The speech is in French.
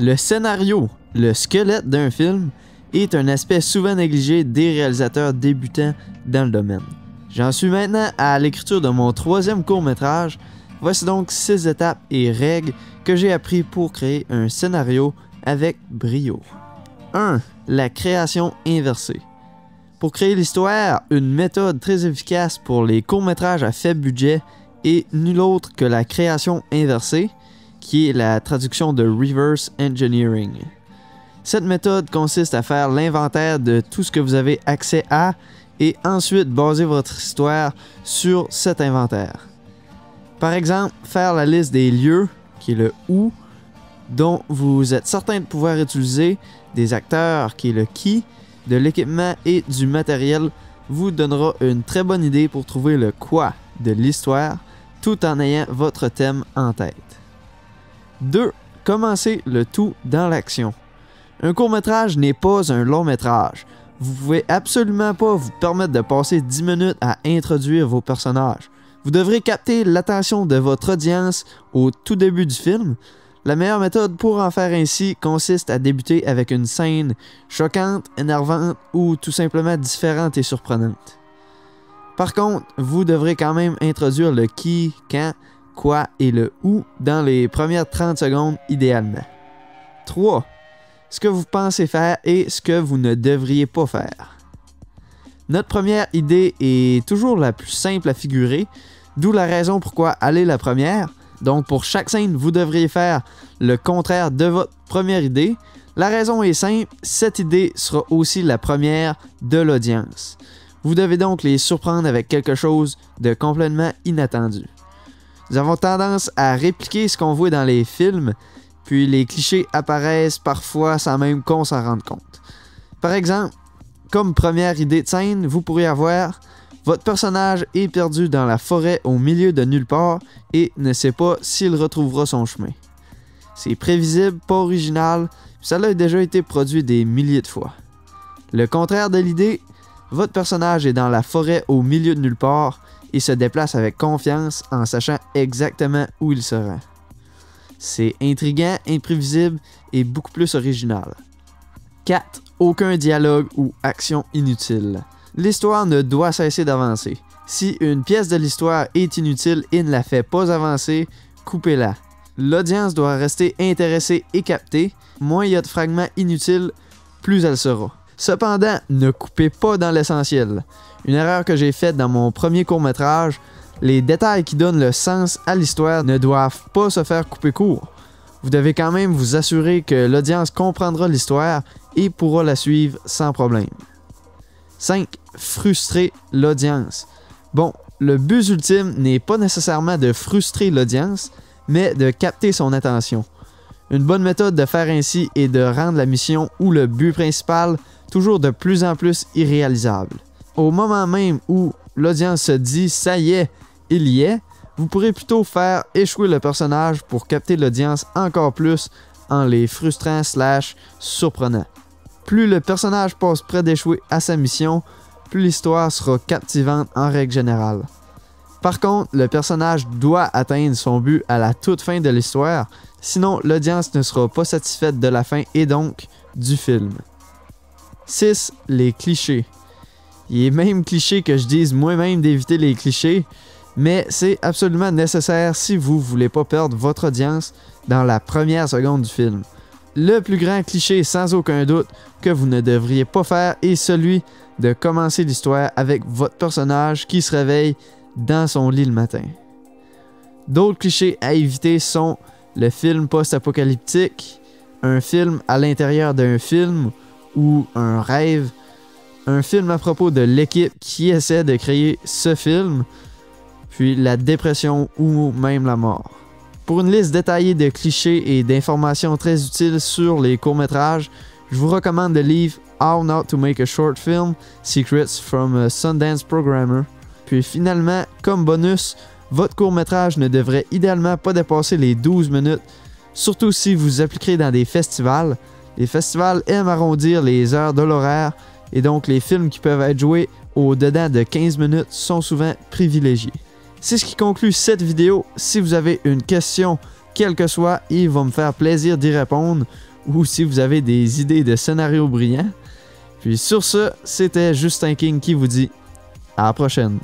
Le scénario, le squelette d'un film, est un aspect souvent négligé des réalisateurs débutants dans le domaine. J'en suis maintenant à l'écriture de mon 3e court-métrage. Voici donc 6 étapes et règles que j'ai appris pour créer un scénario avec brio. 1. La création inversée. Pour créer l'histoire, une méthode très efficace pour les courts-métrages à faible budget est nulle autre que la création inversée, qui est la traduction de reverse engineering. Cette méthode consiste à faire l'inventaire de tout ce que vous avez accès à et ensuite baser votre histoire sur cet inventaire. Par exemple, faire la liste des lieux, qui est le où, dont vous êtes certain de pouvoir utiliser, des acteurs, qui est le qui, de l'équipement et du matériel, vous donnera une très bonne idée pour trouver le quoi de l'histoire, tout en ayant votre thème en tête. 2. Commencez le tout dans l'action. Un court-métrage n'est pas un long-métrage. Vous pouvez absolument pas vous permettre de passer 10 minutes à introduire vos personnages. Vous devrez capter l'attention de votre audience au tout début du film. La meilleure méthode pour en faire ainsi consiste à débuter avec une scène choquante, énervante ou tout simplement différente et surprenante. Par contre, vous devrez quand même introduire le qui, quand, quoi et le où dans les premières 30 secondes idéalement. 3. Ce que vous pensez faire et ce que vous ne devriez pas faire. Notre première idée est toujours la plus simple à figurer, d'où la raison pourquoi aller la première. Donc pour chaque scène, vous devriez faire le contraire de votre première idée. La raison est simple, cette idée sera aussi la première de l'audience. Vous devez donc les surprendre avec quelque chose de complètement inattendu. Nous avons tendance à répliquer ce qu'on voit dans les films, puis les clichés apparaissent parfois sans même qu'on s'en rende compte. Par exemple, comme première idée de scène, vous pourriez avoir votre personnage est perdu dans la forêt au milieu de nulle part et ne sait pas s'il retrouvera son chemin. C'est prévisible, pas original, puis ça a déjà été produit des milliers de fois. Le contraire de l'idée, votre personnage est dans la forêt au milieu de nulle part et se déplace avec confiance en sachant exactement où il se rend. C'est intriguant, imprévisible et beaucoup plus original. 4. Aucun dialogue ou action inutile. L'histoire ne doit cesser d'avancer. Si une pièce de l'histoire est inutile et ne la fait pas avancer, coupez-la. L'audience doit rester intéressée et captée. Moins il y a de fragments inutiles, plus elle sera. Cependant, ne coupez pas dans l'essentiel. Une erreur que j'ai faite dans mon premier court-métrage, les détails qui donnent le sens à l'histoire ne doivent pas se faire couper court. Vous devez quand même vous assurer que l'audience comprendra l'histoire et pourra la suivre sans problème. 5. Frustrer l'audience. Bon, le but ultime n'est pas nécessairement de frustrer l'audience, mais de capter son attention. Une bonne méthode de faire ainsi est de rendre la mission ou le but principal toujours de plus en plus irréalisable. Au moment même où l'audience se dit « ça y est, il y est », vous pourrez plutôt faire échouer le personnage pour capter l'audience encore plus en les frustrant / surprenant. Plus le personnage passe près d'échouer à sa mission, plus l'histoire sera captivante en règle générale. Par contre, le personnage doit atteindre son but à la toute fin de l'histoire, sinon l'audience ne sera pas satisfaite de la fin et donc du film. 6. Les clichés. Il est même cliché que je dise moi-même d'éviter les clichés, mais c'est absolument nécessaire si vous ne voulez pas perdre votre audience dans la première seconde du film. Le plus grand cliché, sans aucun doute, que vous ne devriez pas faire est celui de commencer l'histoire avec votre personnage qui se réveille dans son lit le matin. D'autres clichés à éviter sont le film post-apocalyptique, un film à l'intérieur d'un film ou un rêve, un film à propos de l'équipe qui essaie de créer ce film, puis la dépression ou même la mort. Pour une liste détaillée de clichés et d'informations très utiles sur les courts-métrages, je vous recommande le livre How Not to Make a Short Film, Secrets from a Sundance Programmer. Puis finalement, comme bonus, votre court-métrage ne devrait idéalement pas dépasser les 12 minutes, surtout si vous appliquerez dans des festivals. Les festivals aiment arrondir les heures de l'horaire et donc les films qui peuvent être joués au-dedans de 15 minutes sont souvent privilégiés. C'est ce qui conclut cette vidéo. Si vous avez une question, quelle que soit, il va me faire plaisir d'y répondre. ou si vous avez des idées de scénarios brillants. Puis sur ce, c'était Justin King qui vous dit à la prochaine.